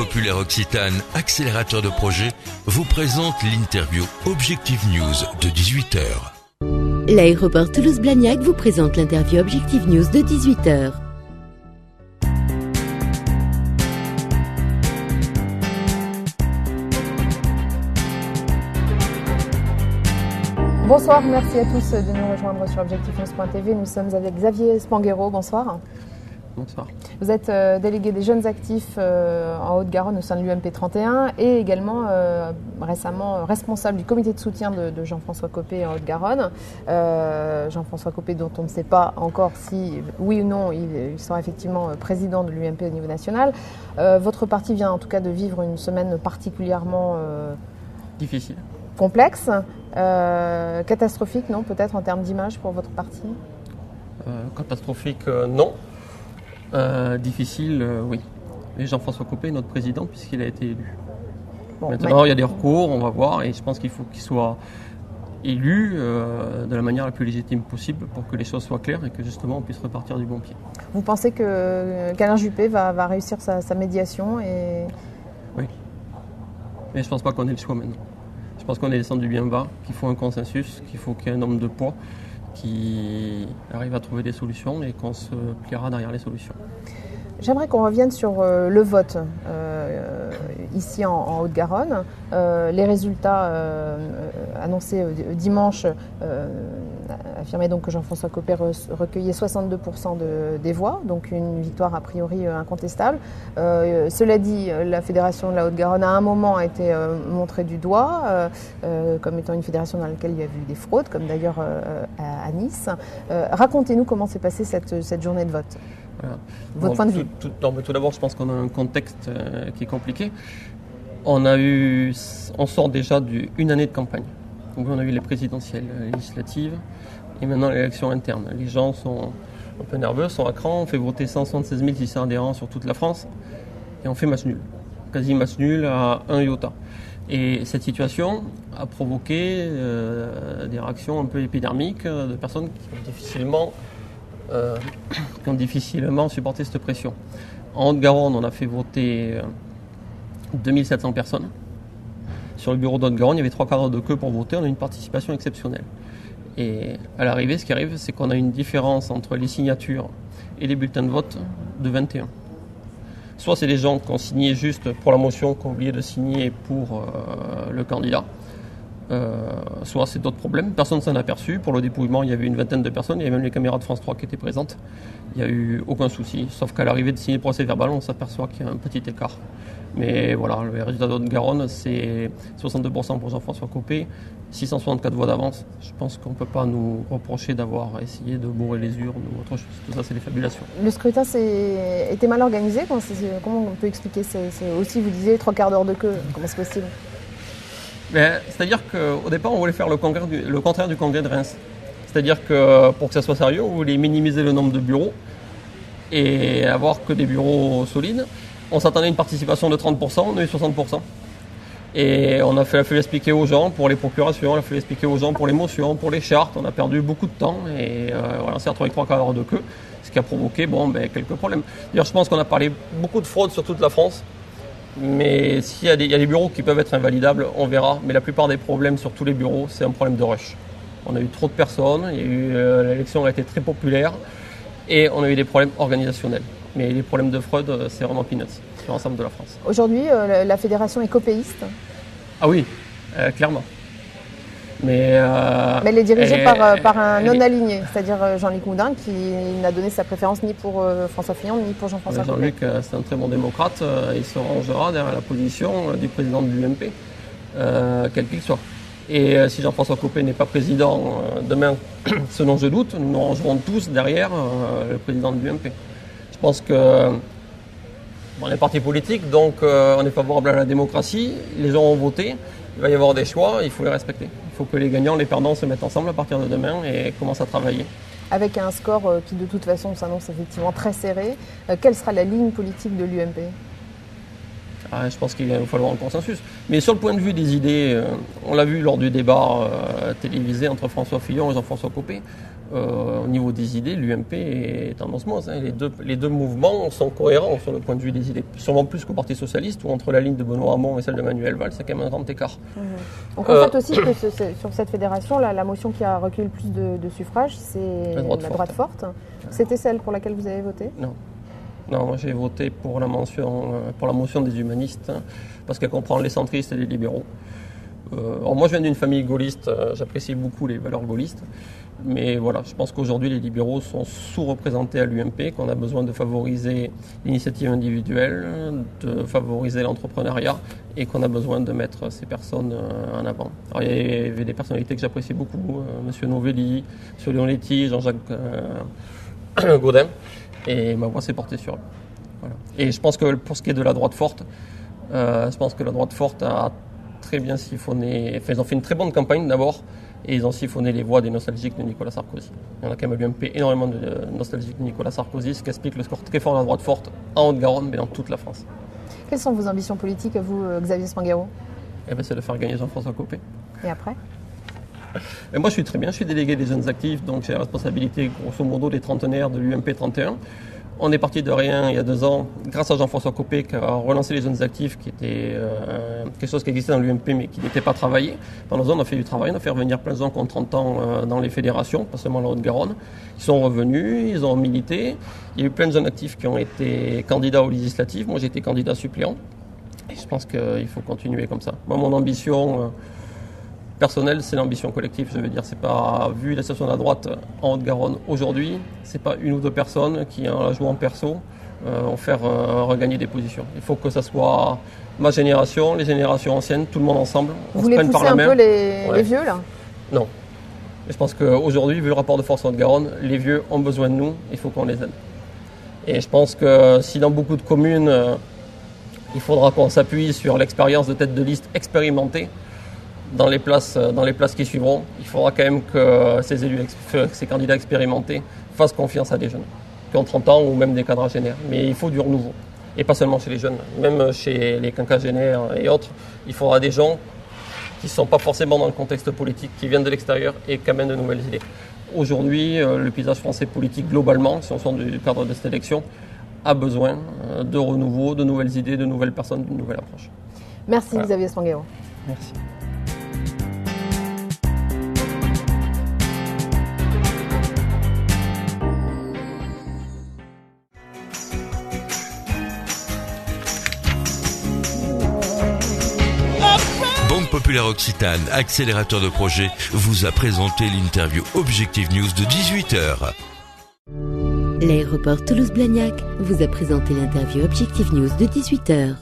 populaire Occitane, accélérateur de projet, vous présente l'interview Objectif News de 18h. L'aéroport Toulouse-Blagnac vous présente l'interview Objectif News de 18h. Bonsoir, merci à tous de nous rejoindre sur objectifnews.tv. Nous sommes avec Xavier Spanghero. Bonsoir. Bonsoir. Vous êtes délégué des jeunes actifs en Haute-Garonne au sein de l'UMP 31 et également récemment responsable du comité de soutien de Jean-François Copé en Haute-Garonne. Jean-François Copé, dont on ne sait pas encore si, oui ou non, il sera effectivement président de l'UMP au niveau national. Votre parti vient en tout cas de vivre une semaine particulièrement difficile, complexe, catastrophique, non, peut-être en termes d'image pour votre parti? Catastrophique, non. Difficile, oui. Et Jean-François Copé est notre président puisqu'il a été élu. Bon, maintenant, il y a des recours, on va voir, et je pense qu'il faut qu'il soit élu de la manière la plus légitime possible pour que les choses soient claires et que justement on puisse repartir du bon pied. Vous pensez qu'Alain Juppé va réussir sa médiation et... Oui. Mais je ne pense pas qu'on ait le choix maintenant. Je pense qu'on est descendu bien bas, qu'il faut un consensus, qu'il faut qu'il y ait un homme de poids qui arrive à trouver des solutions et qu'on se pliera derrière les solutions. J'aimerais qu'on revienne sur le vote ici en Haute-Garonne. Les résultats annoncés dimanche affirmaient donc que Jean-François Copé recueillait 62% des voix, donc une victoire a priori incontestable. Cela dit, la fédération de la Haute-Garonne à un moment a été montrée du doigt comme étant une fédération dans laquelle il y a eu des fraudes, comme d'ailleurs à Nice. Racontez-nous comment s'est passée cette journée de vote. Voilà. Votre point de vue. Tout d'abord, je pense qu'on a un contexte qui est compliqué. On sort déjà d'une année de campagne. Donc on a eu les présidentielles, les législatives et maintenant l'élection interne. Les gens sont un peu nerveux, sont à cran. On fait voter 176 600 adhérents sur toute la France et on fait match nul. Quasi match nul à 1 iota. Et cette situation a provoqué des réactions un peu épidermiques de personnes qui ont difficilement supporté cette pression. En Haute-Garonne, on a fait voter 2700 personnes. Sur le bureau d'Haute-Garonne, il y avait 3 quarts de queue pour voter. On a une participation exceptionnelle. Et à l'arrivée, ce qui arrive, c'est qu'on a une différence entre les signatures et les bulletins de vote de 21. Soit c'est des gens qui ont signé juste pour la motion, qui ont oublié de signer pour le candidat. Soit c'est d'autres problèmes, personne ne s'en a aperçu. Pour le dépouillement, il y avait une vingtaine de personnes, il y avait même les caméras de France 3 qui étaient présentes. Il n'y a eu aucun souci, sauf qu'à l'arrivée de signer le procès verbal, on s'aperçoit qu'il y a un petit écart. Mais voilà, le résultat de Haute-Garonne, c'est 62% pour Jean-François Copé, 664 voix d'avance. Je pense qu'on ne peut pas nous reprocher d'avoir essayé de bourrer les urnes ou autre chose. Tout ça, c'est des fabulations. Le scrutin était mal organisé. Comment on peut expliquer? C'est aussi, vous disiez, 3 quarts d'heure de queue. Comment c'est possible? C'est-à-dire qu'au départ, on voulait faire le contraire du congrès de Reims. C'est-à-dire que pour que ça soit sérieux, on voulait minimiser le nombre de bureaux et avoir que des bureaux solides. On s'attendait à une participation de 30%, on a eu 60%. Et on a fait expliquer aux gens pour les procurations, on a fait expliquer aux gens pour les motions, pour les chartes. On a perdu beaucoup de temps et voilà, on s'est retrouvé avec 3 quarts d'heure de queue, ce qui a provoqué quelques problèmes. D'ailleurs, je pense qu'on a parlé beaucoup de fraude sur toute la France. Mais s'il y a des bureaux qui peuvent être invalidables, on verra. Mais la plupart des problèmes sur tous les bureaux, c'est un problème de rush. On a eu trop de personnes, l'élection a été très populaire et on a eu des problèmes organisationnels. Mais les problèmes de fraude, c'est vraiment peanuts sur l'ensemble de la France. Aujourd'hui, la fédération est copéiste? Ah oui, clairement. Mais elle est dirigée par un non-aligné, c'est-à-dire Jean-Luc Moudin, qui n'a donné sa préférence ni pour François Fillon, ni pour Jean-François Copé. Jean-Luc, c'est un très bon démocrate, il se rangera derrière la position du président de l'UMP, quel qu'il soit. Et si Jean-François Copé n'est pas président demain, ce dont je doute, nous nous rangerons tous derrière le président de l'UMP. Je pense que on est parti politique, donc on est favorable à la démocratie, les gens ont voté, il va y avoir des choix, il faut les respecter. Il faut que les gagnants, les perdants se mettent ensemble à partir de demain et commencent à travailler. Avec un score qui de toute façon s'annonce effectivement très serré, quelle sera la ligne politique de l'UMP? Je pense qu'il va falloir un consensus. Mais sur le point de vue des idées, on l'a vu lors du débat télévisé entre François Fillon et Jean-François Copé, Au niveau des idées, l'UMP est en osmose. Hein. Les deux mouvements sont cohérents sur le point de vue des idées. Sûrement plus qu'au Parti Socialiste, où entre la ligne de Benoît Hamon et celle de Manuel Valls, c'est quand même un grand écart. On constate aussi que sur cette fédération, la motion qui a recueilli le plus de suffrages, c'est la droite forte. C'était celle pour laquelle vous avez voté ? Non, moi j'ai voté pour la motion des humanistes, hein, parce qu'elle comprend les centristes et les libéraux. Alors moi je viens d'une famille gaulliste, j'apprécie beaucoup les valeurs gaullistes, mais voilà, je pense qu'aujourd'hui les libéraux sont sous-représentés à l'UMP, qu'on a besoin de favoriser l'initiative individuelle, de favoriser l'entrepreneuriat et qu'on a besoin de mettre ces personnes en avant. Alors, il y avait des personnalités que j'apprécie beaucoup, M. Novelli, M. Leonetti, Jean-Jacques Gaudin, et ma voix s'est portée sur eux. Voilà. Et je pense que pour ce qui est de la droite forte, je pense que la droite forte a très bien siphonné, enfin, ils ont fait une très bonne campagne d'abord, et ils ont siphonné les voix des nostalgiques de Nicolas Sarkozy. Il y en a quand même à l'UMP énormément de nostalgiques de Nicolas Sarkozy, ce qui explique le score très fort de la droite forte en Haute-Garonne, mais dans toute la France. Quelles sont vos ambitions politiques, vous, Xavier Spanghero ? C'est de faire gagner Jean-François Copé. Et après ? Et moi je suis très bien, je suis délégué des jeunes actifs, donc j'ai la responsabilité grosso modo des trentenaires de l'UMP 31. On est parti de rien il y a 2 ans, grâce à Jean-François Copé qui a relancé les jeunes actifs, qui était quelque chose qui existait dans l'UMP mais qui n'était pas travaillé. Pendant 2 ans, on a fait du travail, on a fait revenir plein de gens qui ont 30 ans dans les fédérations, pas seulement la Haute-Garonne. Ils sont revenus, ils ont milité. Il y a eu plein de jeunes actifs qui ont été candidats aux législatives. Moi, j'ai été candidat suppléant. Et je pense qu'il faut continuer comme ça. Moi, mon ambition personnelle, c'est l'ambition collective. Je veux dire, c'est pas, vu la situation de la droite en Haute-Garonne aujourd'hui, c'est pas 1 ou 2 personnes qui, en la jouant perso, vont faire regagner des positions. Il faut que ça soit ma génération, les générations anciennes, tout le monde ensemble. Vous voulez pousser un peu les vieux, là ? Non. Et je pense qu'aujourd'hui, vu le rapport de force en Haute-Garonne, les vieux ont besoin de nous, il faut qu'on les aide. Et je pense que si dans beaucoup de communes, il faudra qu'on s'appuie sur l'expérience de tête de liste expérimentée, dans les places qui suivront, il faudra quand même que ces candidats expérimentés fassent confiance à des jeunes qui ont 30 ans ou même des quadragénaires. Mais il faut du renouveau. Et pas seulement chez les jeunes, même chez les quinquagénaires et autres. Il faudra des gens qui ne sont pas forcément dans le contexte politique, qui viennent de l'extérieur et qui amènent de nouvelles idées. Aujourd'hui, le paysage français politique globalement, si on sort du cadre de cette élection, a besoin de renouveau, de nouvelles idées, de nouvelles personnes, d'une nouvelle approche. Merci Xavier Spanghero. Merci. Banque Populaire Occitane, accélérateur de projet, vous a présenté l'interview Objectif News de 18h. L'aéroport Toulouse-Blagnac vous a présenté l'interview Objectif News de 18h.